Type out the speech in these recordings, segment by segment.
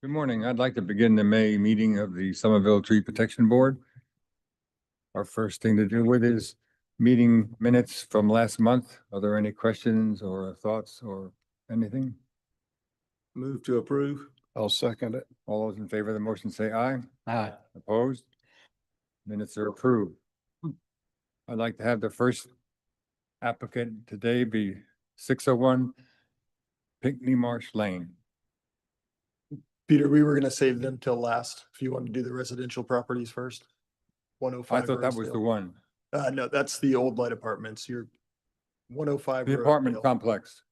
Good morning. I'd like to begin the May meeting of the Somerville Tree Protection Board. Our first thing to do with is meeting minutes from last month. Are there any questions or thoughts or anything? Move to approve. I'll second it. All those in favor of the motion say aye. Aye. Opposed? Minutes are approved. I'd like to have the first applicant today be 601 Pinckney Marsh Lane. Peter, we were gonna save them till last, if you want to do the residential properties first. I 105. thought that was the Rosedale. one, No, that's the old light apartments. You're 105. the apartment Rosedale. complex.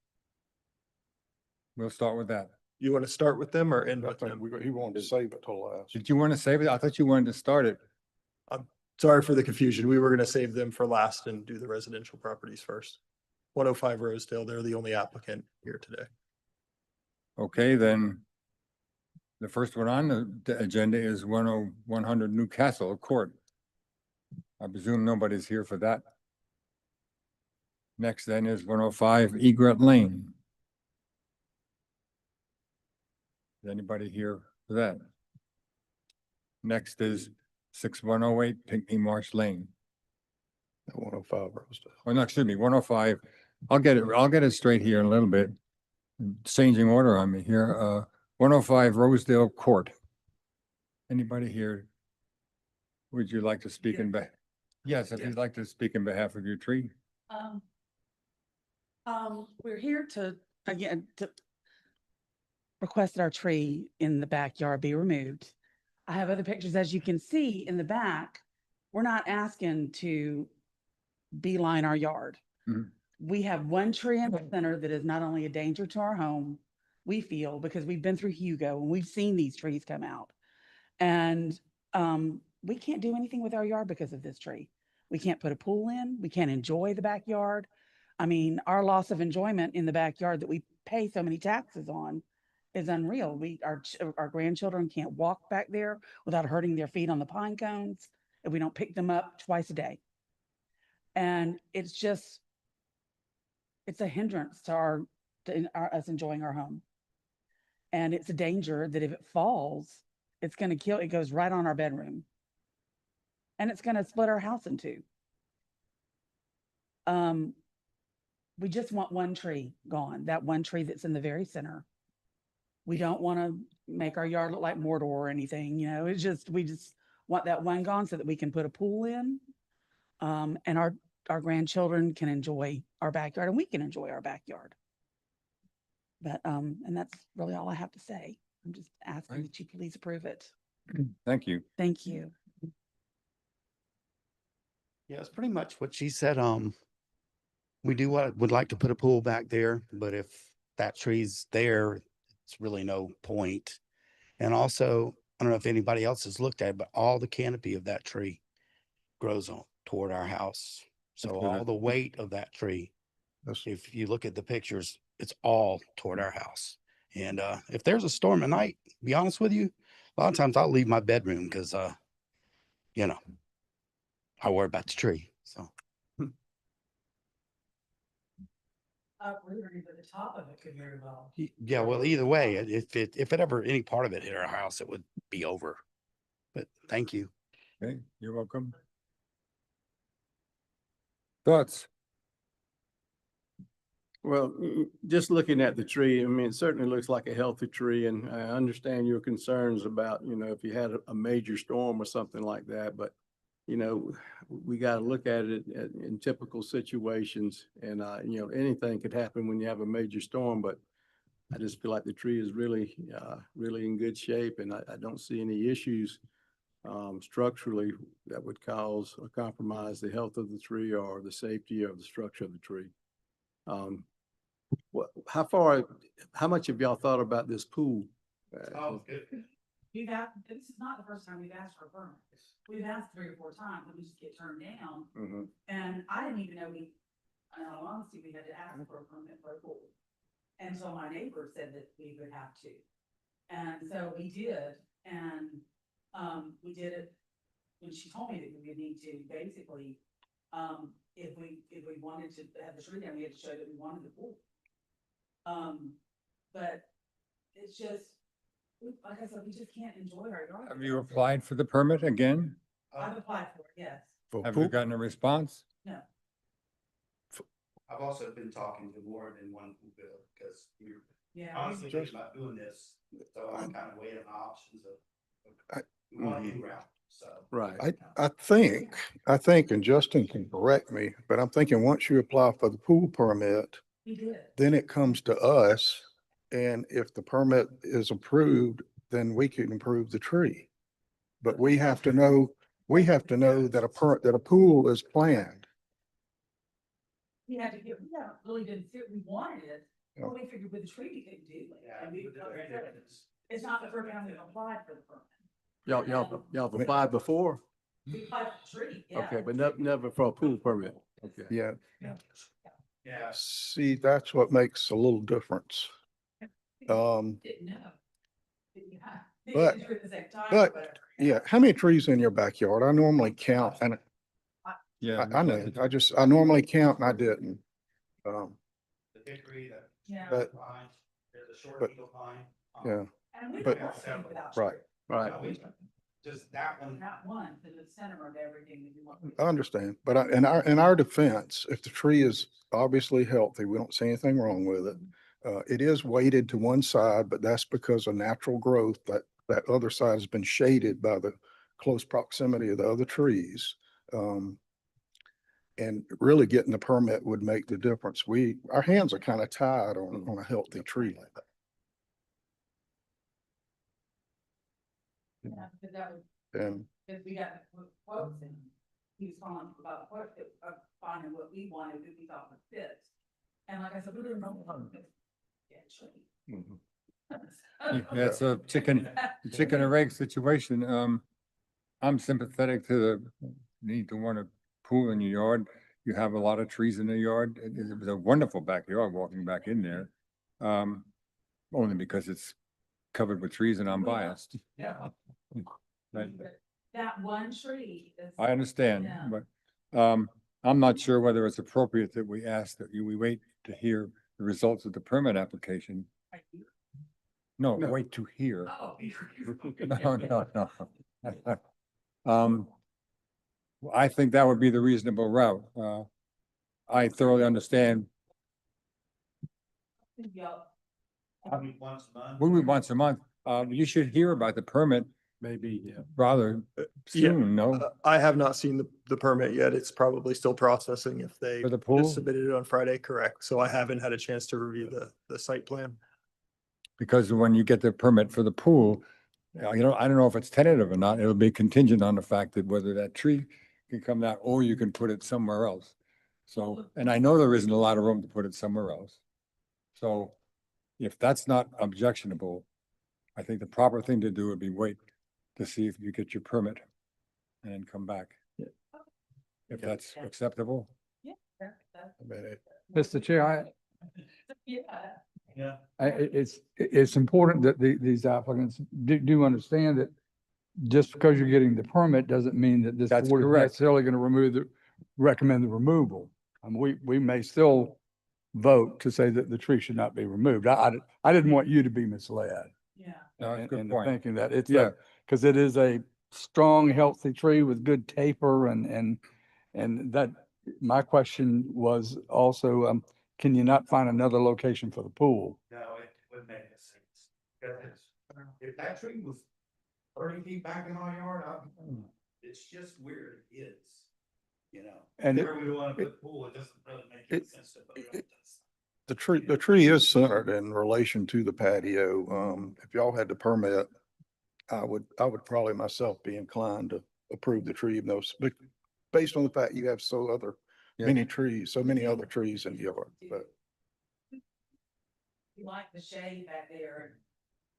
We'll start with that. You want to start with them or end I with think them? he wanted to save it till last. Did you want to save it? I thought you wanted to start it. Sorry for the confusion. We were gonna save them for last and do the residential properties first. 105 Rosedale, they're the only applicant here today. Okay, then. The first one on the agenda is 100 Newcastle Court. I presume nobody's here for that. Next then is 105 Egret Lane. Is anybody here for that? Next is 6108 Pinckney Marsh Lane. 105 Rosedale. Oh, no, excuse me, 105. I'll get it straight here in a little bit. Changing order on me here. 105 Rosedale Court. Anybody here? Would you like to speak in behalf? Yes, if you'd like to speak in behalf of your tree. We're here to, again, to request that our tree in the backyard be removed. I have other pictures, as you can see in the back. We're not asking to beeline our yard. Mhm. We have one tree in the center that is not only a danger to our home, we feel, because we've been through Hugo and we've seen these trees come out. And we can't do anything with our yard because of this tree. We can't put a pool in. We can't enjoy the backyard. I mean, our loss of enjoyment in the backyard that we pay so many taxes on is unreal. Our grandchildren can't walk back there without hurting their feet on the pine cones if we don't pick them up twice a day. And it's just, it's a hindrance to us enjoying our home. And it's a danger that if it falls, it's going to kill, it goes right on our bedroom. And it's going to split our house in two. We just want one tree gone, that one tree that's in the very center. We don't want to make our yard look like Mordor or anything, you know, it's just, we just want that one gone so that we can put a pool in. And our grandchildren can enjoy our backyard and we can enjoy our backyard. But, and that's really all I have to say. I'm just asking Right. that you please approve it. Thank you. Thank you. Yeah, it's pretty much what she said. We would like to put a pool back there, but if that tree's there, it's really no point. And also, I don't know if anybody else has looked at it, but all the canopy of that tree grows on toward our house. So Okay, all that- the weight of that tree, That's- if you look at the pictures, it's all toward our house. And if there's a storm at night, be honest with you, a lot of times I'll leave my bedroom because you know, I worry about the tree. So Uprooting, but the top of it could very well. yeah, well, either way, if it ever any part of it hit our house, it would be over. But thank you. Okay, you're welcome. Thoughts? Well, just looking at the tree, I mean, it certainly looks like a healthy tree, and I understand your concerns about, you know, if you had a major storm or something like that, but, you know, we got to look at it in typical situations, and, you know, anything could happen when you have a major storm, but I just feel like the tree is really, really in good shape, and I don't see any issues structurally that would cause or compromise the health of the tree or the safety of the structure of the tree. How much have y'all thought about this pool? We've asked, this is not the first time we've asked for a permit. We've asked 3 or 4 times and we just get turned down. Mhm. And I didn't even know in all honesty, we had to ask for a permit for a pool. And so my neighbor said that we would have to. And so we did, and, we did it when she told me that we would need to basically, if we wanted to have the tree down, we had to show that we wanted the pool. But it's just, Like I said, we just can't enjoy our yard. Have you applied for the permit again? I've applied for it, yes. For Have you pool, gotten a response? No. I've also been talking to more than one bill, because we're Yeah. honestly thinking about doing this, so I'm kind of weighing my options of. We want to route, so. Right. I think, and Justin can correct me, but I'm thinking once you apply for the pool permit, We did. then it comes to us. And if the permit is approved, then we can improve the tree. But we have to know that that a pool is planned. We had to get, we really didn't fit, we wanted it, but we figured with the tree we couldn't do it. Yeah, And we, but like I there- said, it's not the first time we've applied for the permit. Y'all have applied before? We applied for the tree, yeah. Okay, but never for a pool permit. Okay. Yeah. Yeah. See, that's what makes a little difference. Didn't know. Didn't have- But- didn't do it at the same time, but- whatever. Yeah. How many trees in your backyard? I normally count and Yeah. I know, I normally count and I didn't. The hickory, the Yeah. But- pine, there's a short but- eagle pine. Yeah. And we but- don't want to without Right. trees. Right. Just that one. Not one, to the center of everything that you want. I understand, but in our defense, if the tree is obviously healthy, we don't see anything wrong with it. It is weighted to one side, but that's because of natural growth. That other side has been shaded by the close proximity of the other trees. And really getting the permit would make the difference. Our hands are kind of tied on a healthy tree like that. Yeah, because that was, And because we got the quotes and he was calling about quotes, finding what we wanted, that we thought would fit. And like I said, we didn't know how to fit. Yeah, it's a chicken and egg situation. I'm sympathetic to the need to want a pool in your yard. You have a lot of trees in the yard. It was a wonderful backyard walking back in there. Only because it's covered with trees and I'm biased. Yeah. But That one tree is. I understand, Yeah. but I'm not sure whether it's appropriate that we ask that we wait to hear the results of the permit application. No, No. wait to hear. Oh. No. I think that would be the reasonable route. I thoroughly understand. Yeah. Once a month. We meet once a month. You should hear about the permit Maybe, yeah. rather Yeah. soon, no? I have not seen the permit yet. It's probably still processing if they For the pool? just submitted it on Friday, correct? So I haven't had a chance to review the site plan. Because when you get the permit for the pool, I don't know if it's tentative or not. It'll be contingent on the fact that whether that tree can come out or you can put it somewhere else. So, and I know there isn't a lot of room to put it somewhere else. So if that's not objectionable, I think the proper thing to do would be wait to see if you get your permit and then come back. Yeah. If that's acceptable. Yeah. I mean, Mr. Chair, Yeah. Yeah. it's important that these applicants do understand that just because you're getting the permit doesn't mean that this That's board is correct. necessarily going to recommend the removal. We may still vote to say that the tree should not be removed. I didn't want you to be misled. Yeah. No, that's a good into point. Thinking that it's Yeah. because it is a strong, healthy tree with good taper and that, my question was also, can you not find another location for the pool? No, it would make sense. Because if that tree was 30 feet back in our yard, it's just where it is, you know. And Where we want to put pool, it doesn't really make any sense to put it on this. the tree is centered in relation to the patio. If y'all had the permit, I would probably myself be inclined to approve the tree, even though, but based on the fact you have so Yeah. many other trees in the yard, but. We like the shade back there.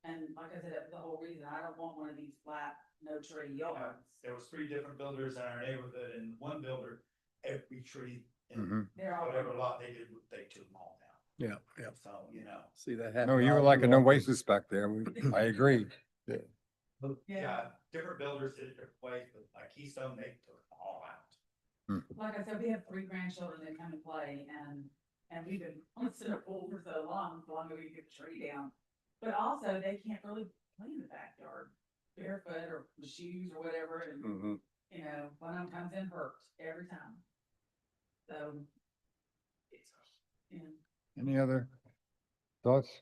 And like I said, that was the whole reason. I don't want one of these flat, no tree yards. There was 3 different builders in our neighborhood, and one builder, every tree in Mhm. They're all. whatever lot they did, they took them all down. Yeah, yeah. So, you know. See that happen. No, you were all like an along. oasis back there. I agree. Yeah, different builders did it different ways, but like Keystone, they took them all out. Like I said, we have 3 grandchildren that come and play and we've been on the center pool for so long as we get the tree down. But also they can't really play in the backyard barefoot or with shoes or whatever, and, Mhm. you know, one of them comes in hurt every time. So, it's, you know. Any other thoughts?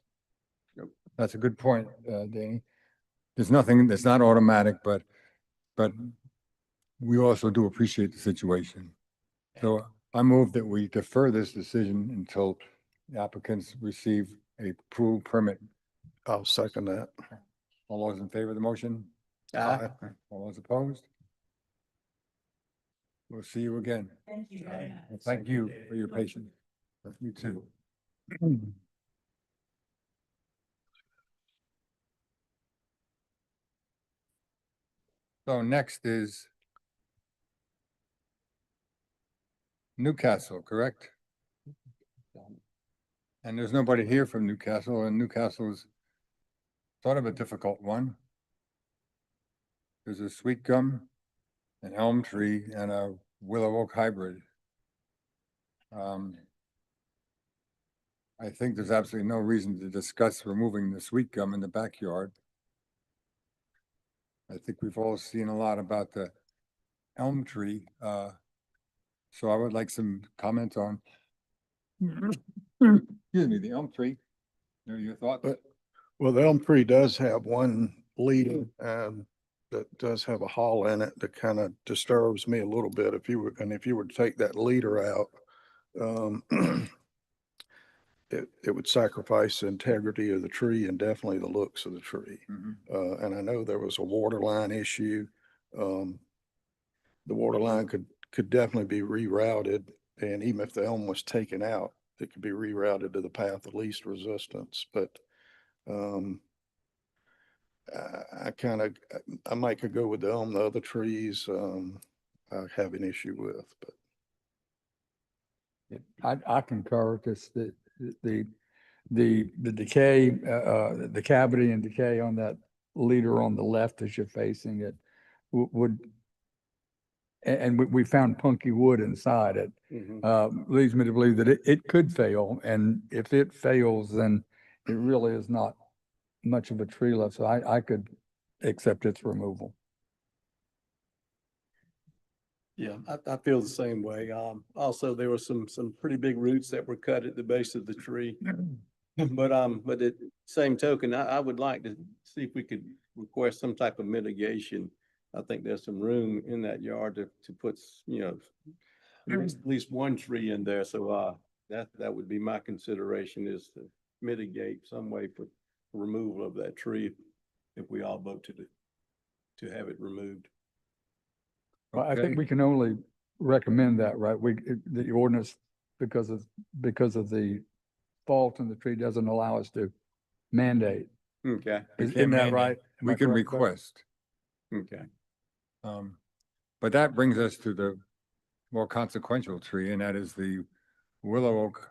Nope. That's a good point, Danny. There's nothing, that's not automatic, but we also do appreciate the situation. So I move that we defer this decision until the applicants receive a approved permit. I'll second that. All those in favor of the motion? Aye. All those opposed? We'll see you again. Thank you very much. Thank you for your patience. You too. So next is Newcastle, correct? And there's nobody here from Newcastle, and Newcastle's sort of a difficult one. There's a sweet gum, an elm tree, and a willow oak hybrid. I think there's absolutely no reason to discuss removing the sweet gum in the backyard. I think we've all seen a lot about the elm tree, so I would like some comments on excuse me, the elm tree. Your thoughts? Well, the elm tree does have one lead, that does have a hole in it that kind of disturbs me a little bit. If you were to take that leader out, it would sacrifice the integrity of the tree and definitely the looks of the tree. Mhm. And I know there was a water line issue. The water line could definitely be rerouted, and even if the elm was taken out, it could be rerouted to the path of least resistance, but, I might could go with the elm. The other trees, I have an issue with, but I concur, because the decay, the cavity and decay on that leader on the left as you're facing it would, and we found punky wood inside it, Mhm. leads me to believe that it could fail. And if it fails, then it really is not much of a tree left. So I could accept its removal. Yeah, I feel the same way. Also, there were some pretty big roots that were cut at the base of the tree. But at same token, I would like to see if we could request some type of mitigation. I think there's some room in that yard to put, at least one tree in there. So, that would be my consideration, is to mitigate some way for removal of that tree if we all vote to have it removed. Well, I Okay. think we can only recommend that, right? The ordinance, because of the fault in the tree, doesn't allow us to mandate. Okay, We Isn't can't that mandate. right? Am We I can correct, Doug? request. okay. But that brings us to the more consequential tree, and that is the willow oak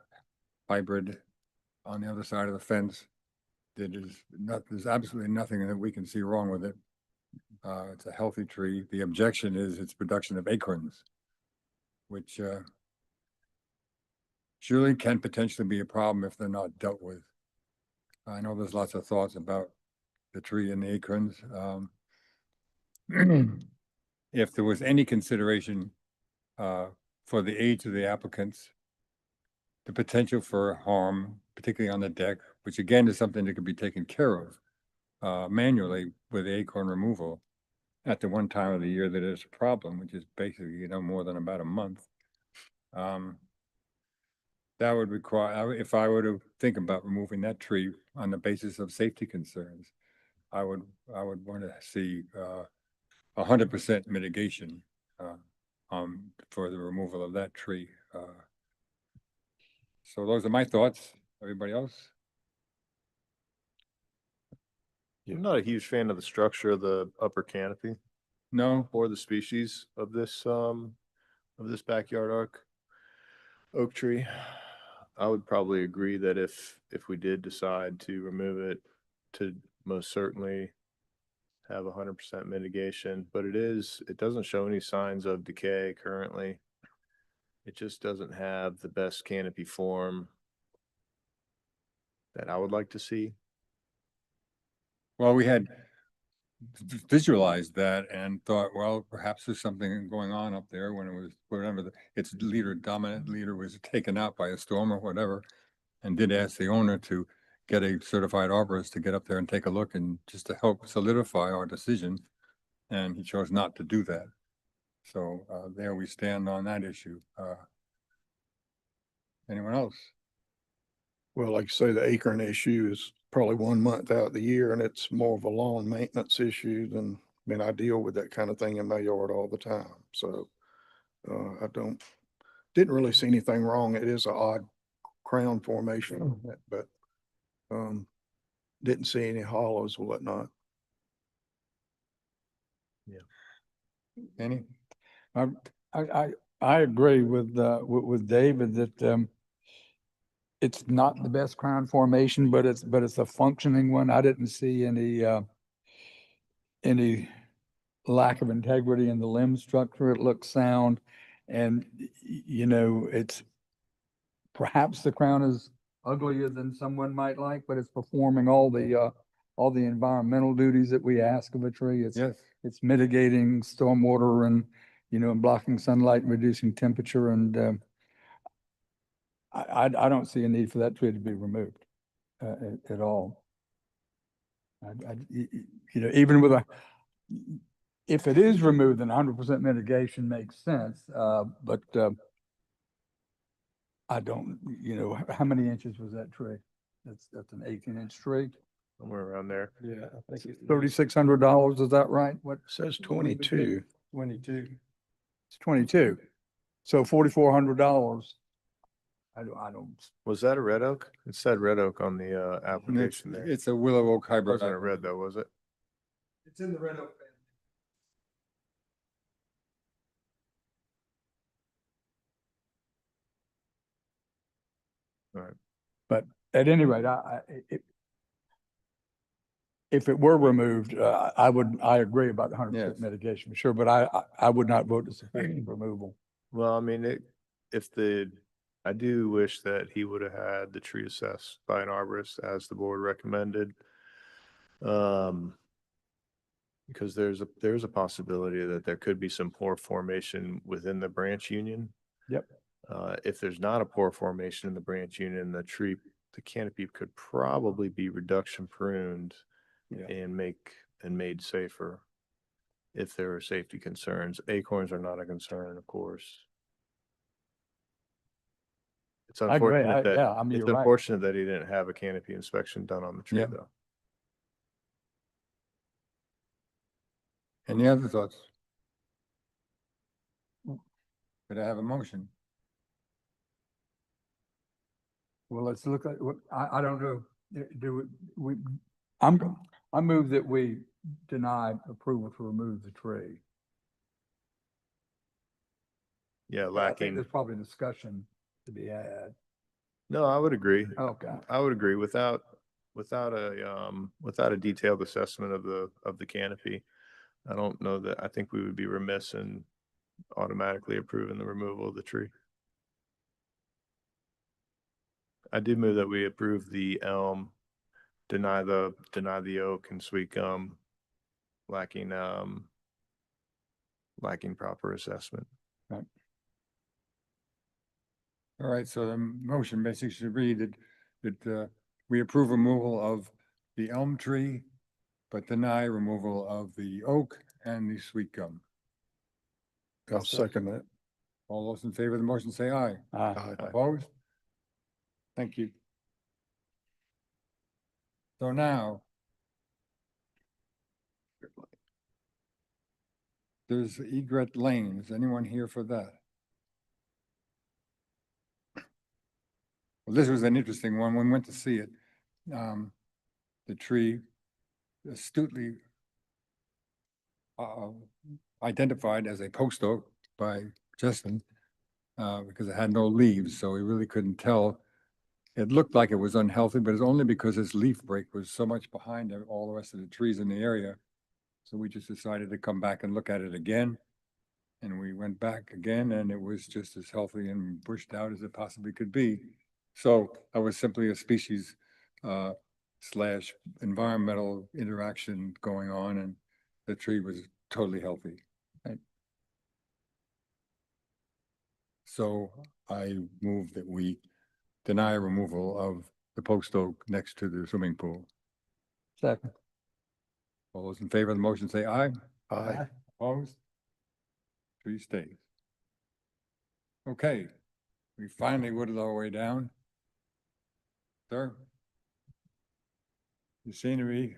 hybrid on the other side of the fence. There's absolutely nothing that we can see wrong with it. It's a healthy tree. The objection is its production of acorns, which surely can potentially be a problem if they're not dealt with. I know there's lots of thoughts about the tree and the acorns. If there was any consideration for the age of the applicants, the potential for harm, particularly on the deck, which again is something that could be taken care of manually with acorn removal at the one time of the year that is a problem, which is basically, more than about a month. That would require, if I were to think about removing that tree on the basis of safety concerns, I would want to see 100% mitigation for the removal of that tree. So those are my thoughts. Everybody else? I'm not a huge fan of the structure of the upper canopy No? or the species of this backyard oak tree. I would probably agree that if we did decide to remove it, to most certainly have 100% mitigation, but it doesn't show any signs of decay currently. It just doesn't have the best canopy form that I would like to see. Well, we had visualized that and thought, well, perhaps there's something going on up there when it was, whatever, its leader, dominant leader was taken out by a storm or whatever. And did ask the owner to get a certified arborist to get up there and take a look and just to help solidify our decision. And he chose not to do that. So there we stand on that issue. Anyone else? Well, like you say, the acorn issue is probably 1 month out of the year and it's more of a lawn maintenance issue than, I mean, I deal with that kind of thing in my yard all the time. So didn't really see anything wrong. It is an odd crown formation, but didn't see any hollows or whatnot. Any? I agree with David that, it's not the best crown formation, but it's a functioning one. I didn't see any lack of integrity in the limb structure. It looks sound. And, you know, it's perhaps the crown is uglier than someone might like, but it's performing all the environmental duties that we ask of a tree. Yes. It's mitigating stormwater and, you know, and blocking sunlight and reducing temperature. And I don't see a need for that tree to be removed at all. You know, even with if it is removed, then 100% mitigation makes sense. But I don't, you know, how many inches was that tree? That's an 18-inch tree. Somewhere around there. Yeah, I think it's $3,600, is that right? What? It says 22. 22. It's 22. So $4,400. I don't, Was that a red oak? It said red oak on the application there. It's a willow oak hybrid. Wasn't a red though, was it? It's in the red oak family. but at any rate, if it were removed, I agree about the 100% Yes. mitigation, for sure, but I would not vote to support the removal. Well, I mean, I do wish that he would have had the tree assessed by an arborist as the board recommended. Because there's a possibility that there could be some pore formation within the branch union. Yep. If there's not a pore formation in the branch union, the canopy could probably be reduction pruned Yeah. and made safer if there are safety concerns. Acorns are not a concern, of course. It's I agree. unfortunate that, Yeah, I mean, it's you're right. unfortunate that he didn't have a canopy inspection done on the tree Yep. though. Any other thoughts? Could I have a motion? Well, let's look at, I don't know, I move that we deny approval to remove the tree. Yeah, I think lacking. there's probably discussion to be had. No, I would agree. Okay. I would agree without a detailed assessment of the canopy. I don't know that, I think we would be remiss in automatically approving the removal of the tree. I do move that we approve the elm, deny the oak and sweet gum, lacking proper assessment. All right, so the motion basically should read that we approve removal of the elm tree, but deny removal of the oak and the sweet gum. I'll second that. All those in favor of the motion say aye. Aye. Opposed? Thank you. So now there's Egret Lane. Is anyone here for that? Well, this was an interesting one. When we went to see it, the tree astutely identified as a post oak by Justin because it had no leaves, so we really couldn't tell. It looked like it was unhealthy, but it's only because its leaf break was so much behind all the rest of the trees in the area. So we just decided to come back and look at it again. And we went back again and it was just as healthy and bushed out as it possibly could be. So that was simply a species slash environmental interaction going on, and the tree was totally healthy. Right. So I move that we deny removal of the post oak next to the swimming pool. Second. All those in favor of the motion say aye. Aye. Opposed? Tree stays. Okay, we finally whittled our way down. Sir? You seem to be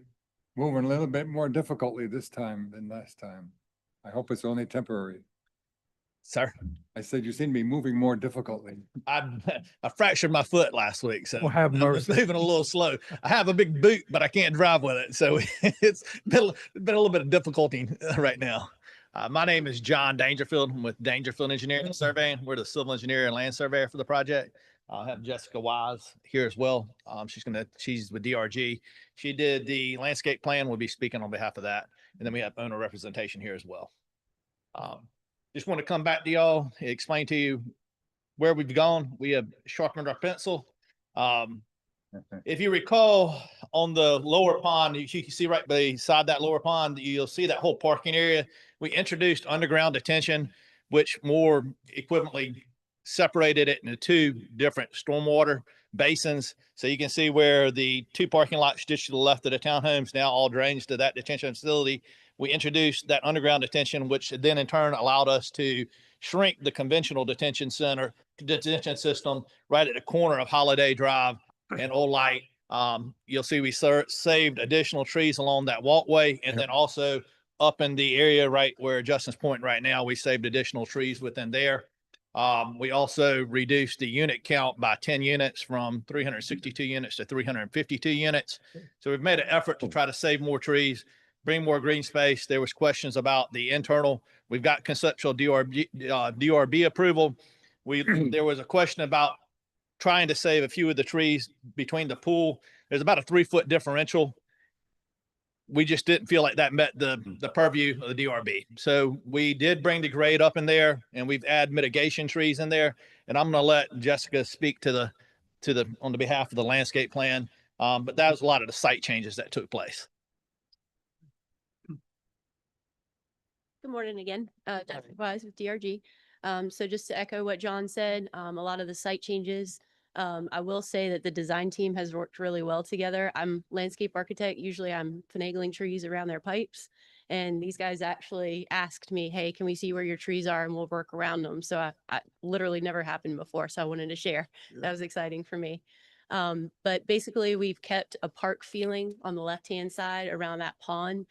moving a little bit more difficultly this time than last time. I hope it's only temporary. Sir, I said you seem to be moving more difficultly. I I fractured my foot last week, so Well, have I'm mercy. moving a little slow. I have a big boot, but I can't drive with it, so it's been a little bit of difficulty right now. My name is John Dangerfield. I'm with Dangerfield Engineering and Surveying. We're the civil engineer and land surveyor for the project. I have Jessica Wise here as well. She's with DRG. She did the landscape plan. We'll be speaking on behalf of that, and then we have owner representation here as well. Just want to come back to y'all, explain to you where we've gone. We have sharpened our pencil. If you recall, on the lower pond, you can see right beside that lower pond, you'll see that whole parking area. We introduced underground detention, which more equivalently separated it into two different stormwater basins. So you can see where the two parking lots just to the left of the townhomes now all drains to that detention facility. We introduced that underground detention, which then in turn allowed us to shrink the conventional detention system right at the corner of Holiday Drive and Old Light. You'll see we saved additional trees along that walkway, and then also up in the area right where Justin's pointing right now, we saved additional trees within there. We also reduced the unit count by 10 units from 362 units to 352 units. So we've made an effort to try to save more trees, bring more green space. There was questions about the internal. We've got conceptual DRB approval. There was a question about trying to save a few of the trees between the pool. There's about a 3-foot differential. We just didn't feel like that met the purview of the DRB. So we did bring the grade up in there, and we've added mitigation trees in there. And I'm going to let Jessica speak to on the behalf of the landscape plan. But that was a lot of the site changes that took place. Good morning again, Jessica Wise with DRG. So just to echo what John said, a lot of the site changes, I will say that the design team has worked really well together. I'm landscape architect. Usually I'm finagling trees around their pipes. And these guys actually asked me, hey, can we see where your trees are and we'll work around them. So I literally never happened before. So I wanted to share. Yeah. That was exciting for me. But basically we've kept a park feeling on the left-hand side around that pond.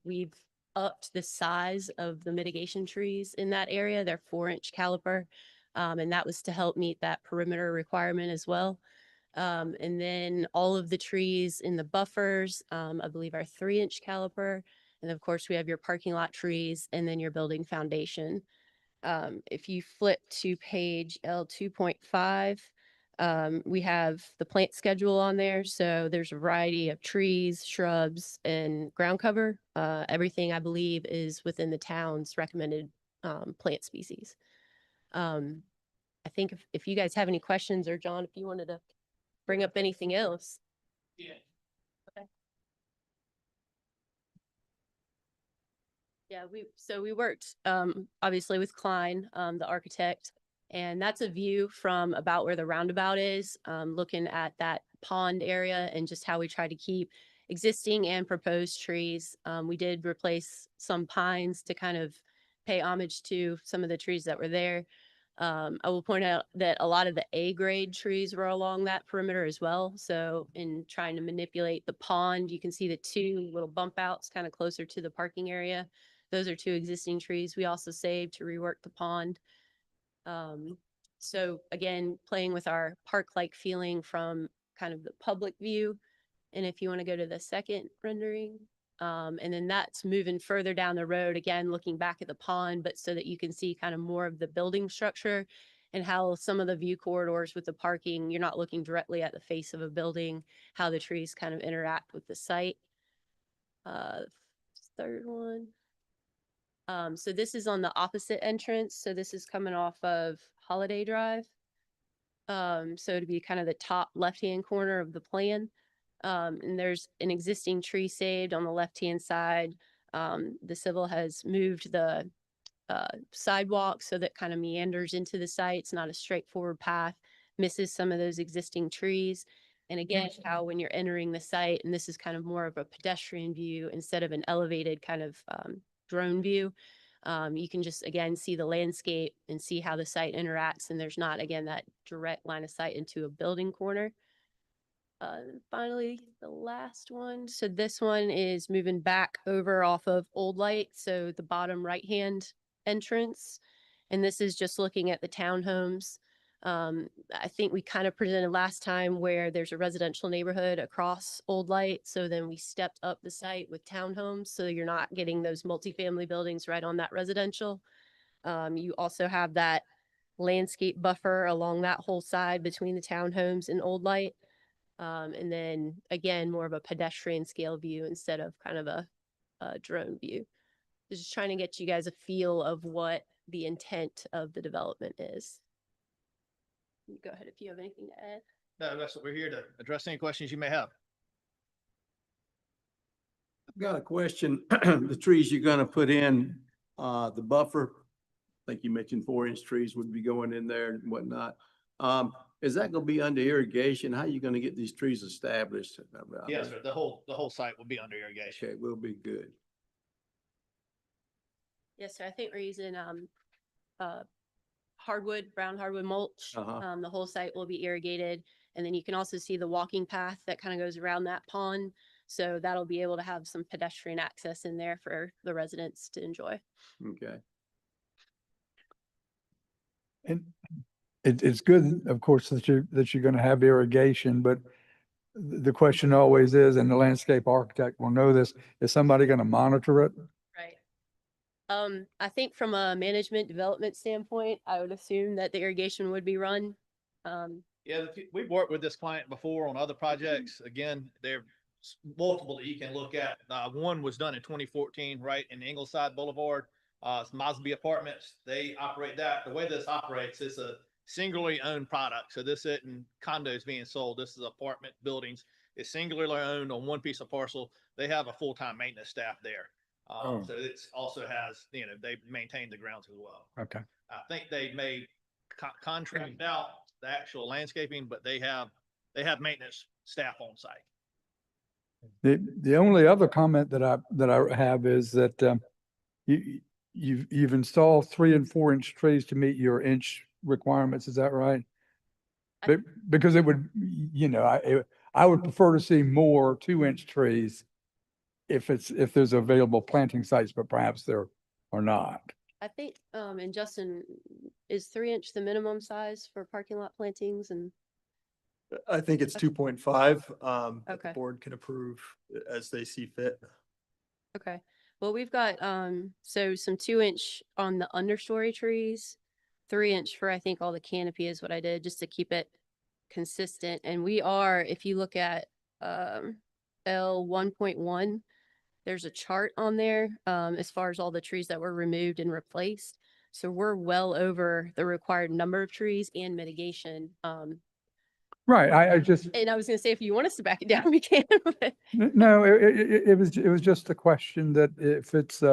We've upped the size of the mitigation trees in that area. They're 4-inch caliper. And that was to help meet that perimeter requirement as well. And then all of the trees in the buffers, I believe are 3-inch caliper. And of course we have your parking lot trees and then your building foundation. If you flip to page L2.5, we have the plant schedule on there. So there's a variety of trees, shrubs, and ground cover. Everything I believe is within the town's recommended plant species. I think if you guys have any questions, or John, if you wanted to bring up anything else. Yeah. Okay. Yeah, we worked obviously with Klein, the architect, and that's a view from about where the roundabout is, looking at that pond area and just how we try to keep existing and proposed trees. We did replace some pines to kind of pay homage to some of the trees that were there. I will point out that a lot of the A-grade trees were along that perimeter as well. So in trying to manipulate the pond, you can see the two little bump outs kind of closer to the parking area. Those are 2 existing trees we also saved to rework the pond. So again, playing with our park-like feeling from kind of the public view. And if you want to go to the second rendering, and then that's moving further down the road, again, looking back at the pond, but so that you can see kind of more of the building structure and how some of the view corridors with the parking, you're not looking directly at the face of a building, how the trees kind of interact with the site. Third one. So this is on the opposite entrance. So this is coming off of Holiday Drive. So to be kind of the top left-hand corner of the plan. And there's an existing tree saved on the left-hand side. The civil has moved the sidewalk so that kind of meanders into the site. It's not a straightforward path, misses some of those existing trees. And again, how when you're entering the site, and this is kind of more of a pedestrian view instead of an elevated kind of drone view, you can just, again, see the landscape and see how the site interacts. And there's not, again, that direct line of sight into a building corner. And finally, the last one. So this one is moving back over off of Old Light. So the bottom right-hand entrance. And this is just looking at the townhomes. I think we kind of presented last time where there's a residential neighborhood across Old Light. So then we stepped up the site with townhomes. So you're not getting those multifamily buildings right on that residential. You also have that landscape buffer along that whole side between the townhomes and Old Light. And then again, more of a pedestrian scale view instead of kind of a drone view. Just trying to get you guys a feel of what the intent of the development is. Go ahead if you have anything to add. No, that's what we're here to address any questions you may have. I've got a question. The trees you're gonna put in, the buffer, I think you mentioned 4-inch trees would be going in there and whatnot. Is that gonna be under irrigation? How are you gonna get these trees established? Yes, sir. The whole site will be under irrigation. Okay, will be good. Yes, sir. I think we're using hardwood, brown hardwood mulch. Uh-huh. The whole site will be irrigated. And then you can also see the walking path that kind of goes around that pond. So that'll be able to have some pedestrian access in there for the residents to enjoy. Okay. And it's good, of course, that you're going to have irrigation, but the question always is, and the landscape architect will know this, is somebody going to monitor it? Right. I think from a management development standpoint, I would assume that the irrigation would be run. Yeah, we've worked with this client before on other projects. Again, there are multiple that you can look at. One was done in 2014, right in Ingleside Boulevard. It's Mosby Apartments. They operate that. The way this operates is a singularly owned product. So this isn't condos being sold. This is apartment buildings. It's singularly owned on one piece of parcel. They have a full-time maintenance staff there. So it's also has, they maintain the grounds as well. Okay. I think they may contract out the actual landscaping, but they have maintenance staff on site. The only other comment that I have is that you've installed 3 and 4-inch trees to meet your inch requirements. Is that right? Because it would, I would prefer to see more 2-inch trees if there's available planting sites, but perhaps there are not. I think, and Justin, is 3-inch the minimum size for parking lot plantings? And I think it's 2.5. But Okay. the board can approve as they see fit. okay, well, we've got so some 2-inch on the understory trees, 3-inch for I think all the canopy is what I did just to keep it consistent. And we are, if you look at L 1.1, there's a chart on there as far as all the trees that were removed and replaced. So we're well over the required number of trees and mitigation. Right. I just, And I was gonna say, if you want us to back it down, we can. but- no, it was just a question that if it's,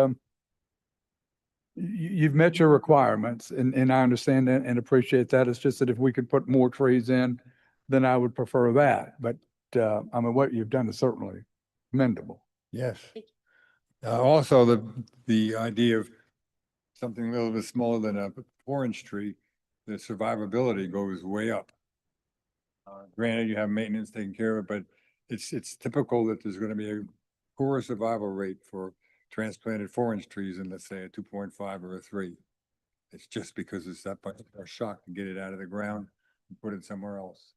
you've met your requirements and I understand that and appreciate that. It's just that if we could put more trees in, then I would prefer that. But, I mean, what you've done is certainly commendable. Yes. Thank Also, the idea of something a little bit smaller than a 4-inch tree, the survivability goes way up. Granted, you have maintenance taken care of it, but it's typical that there's gonna be a poorer survival rate for transplanted 4-inch trees than, let's say, a 2.5 or a 3. It's just because it's that much of a shock to get it out of the ground and put it somewhere else.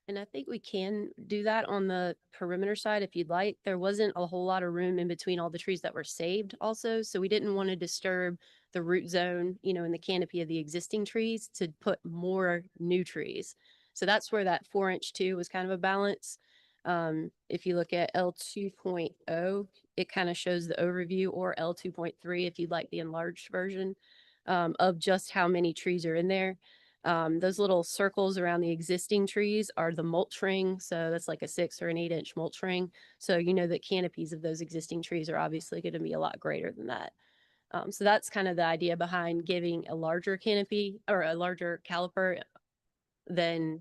And I think we can do that on the perimeter side if you'd like. There wasn't a whole lot of room in between all the trees that were saved also. So we didn't want to disturb the root zone, in the canopy of the existing trees to put more new trees. So that's where that 4-inch too was kind of a balance. If you look at L 2.0, it kind of shows the overview, or L 2.3 if you'd like the enlarged version of just how many trees are in there. Those little circles around the existing trees are the mulch ring. So that's like a 6 or an 8-inch mulch ring. So you know that canopies of those existing trees are obviously going to be a lot greater than that. So that's kind of the idea behind giving a larger canopy or a larger caliper than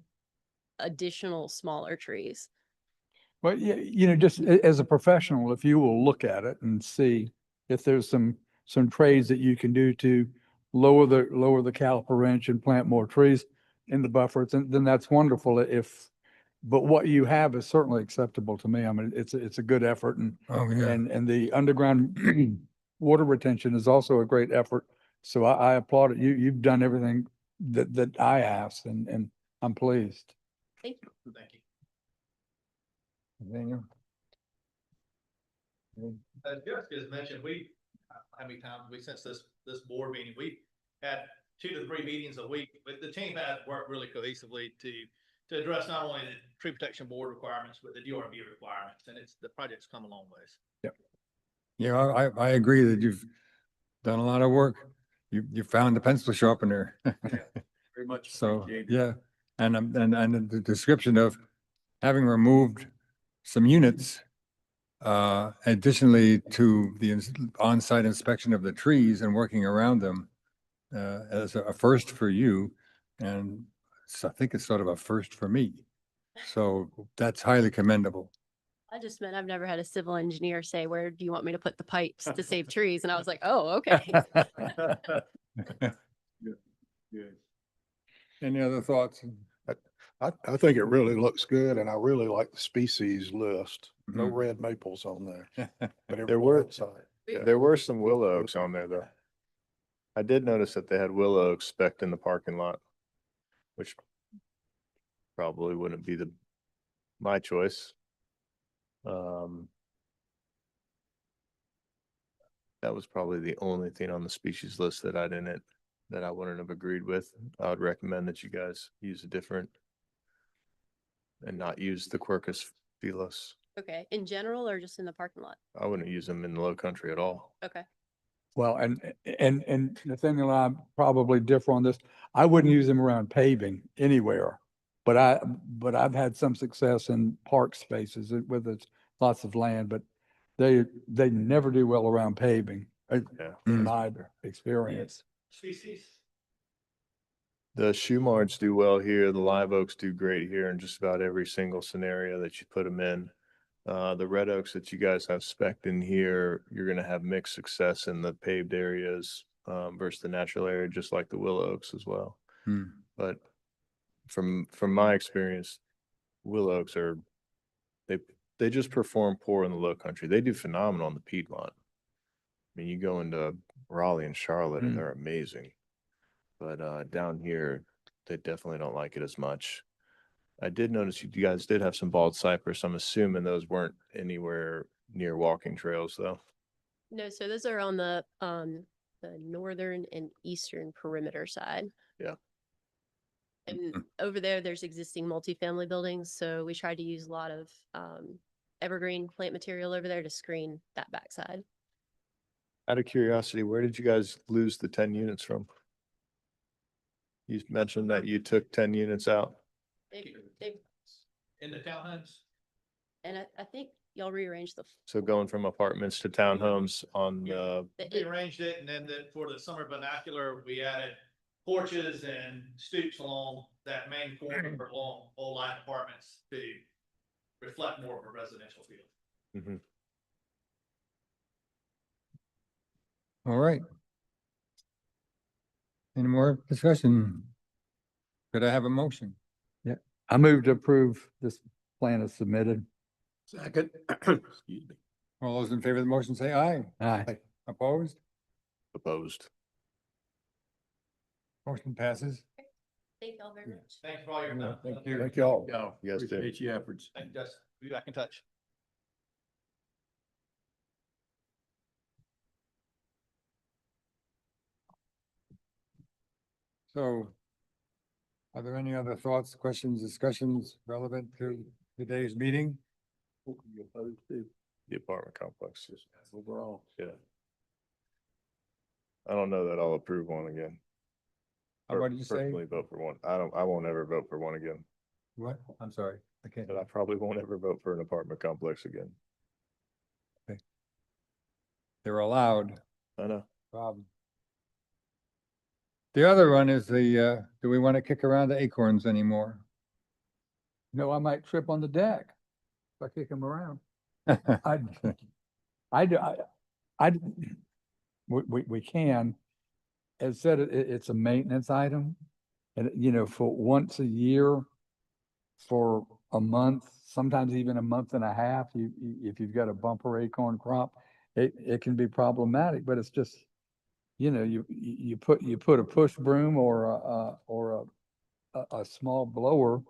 additional smaller trees. Well, yeah, you know, just as a professional, if you will look at it and see if there's some trades that you can do to lower the caliper wrench and plant more trees in the buffers, then that's wonderful. But what you have is certainly acceptable to me. I mean, it's a good effort and Oh, yeah. and the underground water retention is also a great effort. So I applaud it. You've done everything that I asked and I'm pleased. Thank you. Thank you. Daniel? As Jessica has mentioned, how many times since this board meeting, we had 2 to 3 meetings a week, but the team has worked really cohesively to address not only the tree protection board requirements, but the DRB requirements, and the project's come a long ways. Yeah, I agree that you've done a lot of work. You found the pencil sharpener. Very much So, appreciated. yeah, and the description of having removed some units, additionally to the on-site inspection of the trees and working around them, as a first for you, and I think it's sort of a first for me. So that's highly commendable. I just meant I've never had a civil engineer say, where do you want me to put the pipes to save trees? And I was like, oh, okay. Good. Any other thoughts? I think it really looks good and I really like the species list. No Mhm. red maples on there. But There everyone were- outside. There were some willow oaks on there though. I did notice that they had willow oaks spec'd in the parking lot, which probably wouldn't be my choice. That was probably the only thing on the species list that that I wouldn't have agreed with. I would recommend that you guys use a different and not use the Quercus velos. Okay. In general or just in the parking lot? I wouldn't use them in the low country at all. Okay. Well, and Nathaniel and I probably differ on this. I wouldn't use them around paving anywhere. But I've had some success in park spaces with it's lots of land, but they never do well around paving, Yeah. in my experience. Species. The Shumards do well here. The live oaks do great here in just about every single scenario that you put them in. The red oaks that you guys have spec'd in here, you're gonna have mixed success in the paved areas versus the natural area, just like the willow oaks as well. Hmm. But from my experience, willow oaks they just perform poor in the low country. They do phenomenal in the Piedmont. I mean, you go into Raleigh and Charlotte and Mm. they're amazing. But down here, they definitely don't like it as much. I did notice you guys did have some bald cypress. I'm assuming those weren't anywhere near walking trails though. No, so those are on the northern and eastern perimeter side. Yeah. And over there, there's existing multifamily buildings, so we tried to use a lot of evergreen plant material over there to screen that backside. Out of curiosity, where did you guys lose the 10 units from? You mentioned that you took 10 units out. They In the townhomes? and I think y'all rearranged the So going from apartments to townhomes on We arranged it, and then for the summer vernacular, we added porches and stoops along that main corridor along all line apartments to reflect more of a residential feel. Mhm. All right. Any more discussion? Could I have a motion? I move to approve this plan as submitted. Second. Excuse me. All those in favor of the motion say aye. Aye. Opposed? opposed. Motion passes. Thank y'all very much. Thanks for all your time. Thank you. Thank y'all. Yeah, You guys too. appreciate your efforts. Thank you, Justin. Be back in touch. So are there any other thoughts, questions, discussions relevant to today's meeting? You opposed to The apartment complex. overall? Yeah. I don't know that I'll approve one again. What did you say? Personally vote for one. I won't ever vote for one again. What? I'm sorry. I can't. And I probably won't ever vote for an apartment complex again. They're allowed. I know. Problem. The other one is do we want to kick around the acorns anymore? No, I might trip on the deck if I kick them around. I do, I, we can. As said, it's a maintenance item. And, you know, for once a year, for a month, sometimes even a month and a half, if you've got a bumper acorn crop, it can be problematic, but it's just, you know, you put a push broom or a small blower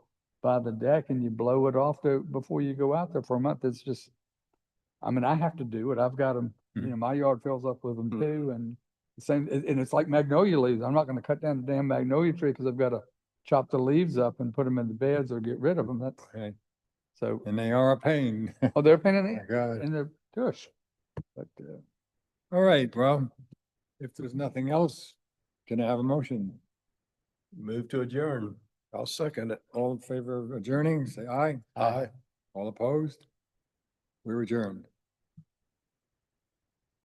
by the deck and you blow it off before you go out there for a month. It's just, I mean, I have to do it. I've got them, you know, my yard fills up with them too. And the same, and it's like magnolia leaves. I'm not gonna cut down the damn magnolia tree because I've got to chop the leaves up and put them in the beds or get rid of them. That's, Right. so, And they are a pain. oh, they're a pain in My God. in the tush. But, All right, well, if there's nothing else, can I have a motion? Move to adjourn. I'll second it. All in favor of adjourning, say aye. Aye. All opposed? We're adjourned.